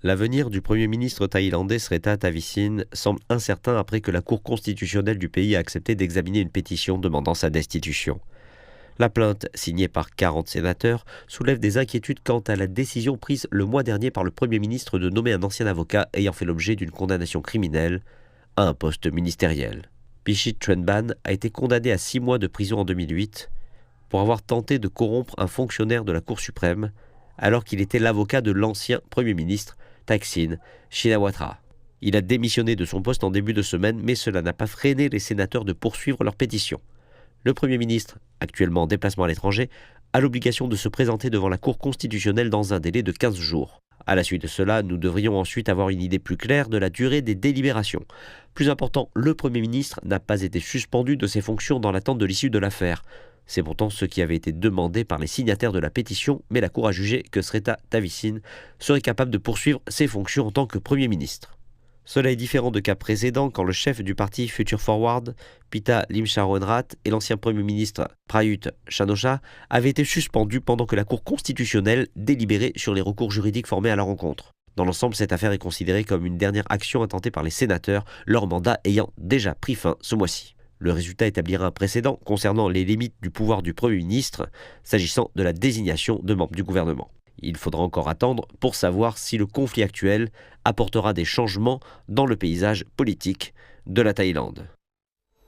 L'avenir du Premier ministre thaïlandais Srettha Thavisin semble incertain après que la Cour constitutionnelle du pays a accepté d'examiner une pétition demandant sa destitution. La plainte, signée par 40 sénateurs, soulève des inquiétudes quant à la décision prise le mois dernier par le Premier ministre de nommer un ancien avocat ayant fait l'objet d'une condamnation criminelle à un poste ministériel. Pichit Trenban a été condamné à 6 mois de prison en 2008 pour avoir tenté de corrompre un fonctionnaire de la Cour suprême alors qu'il était l'avocat de l'ancien Premier ministre Thaksin Shinawatra. Il a démissionné de son poste en début de semaine, mais cela n'a pas freiné les sénateurs de poursuivre leur pétition. Le Premier ministre, actuellement en déplacement à l'étranger, a l'obligation de se présenter devant la Cour constitutionnelle dans un délai de 15 jours. À la suite de cela, nous devrions ensuite avoir une idée plus claire de la durée des délibérations. Plus important, le Premier ministre n'a pas été suspendu de ses fonctions dans l'attente de l'issue de l'affaire. C'est pourtant ce qui avait été demandé par les signataires de la pétition, mais la Cour a jugé que Srettha Thavisin serait capable de poursuivre ses fonctions en tant que Premier ministre. Cela est différent de cas précédents quand le chef du parti Future Forward, Pitha Limcharoenrat, et l'ancien Premier ministre Prayut Chan-o-cha avaient été suspendus pendant que la Cour constitutionnelle délibérait sur les recours juridiques formés à la rencontre. Dans l'ensemble, cette affaire est considérée comme une dernière action intentée par les sénateurs, leur mandat ayant déjà pris fin ce mois-ci. Le résultat établira un précédent concernant les limites du pouvoir du Premier ministre, s'agissant de la désignation de membres du gouvernement. Il faudra encore attendre pour savoir si le conflit actuel apportera des changements dans le paysage politique de la Thaïlande.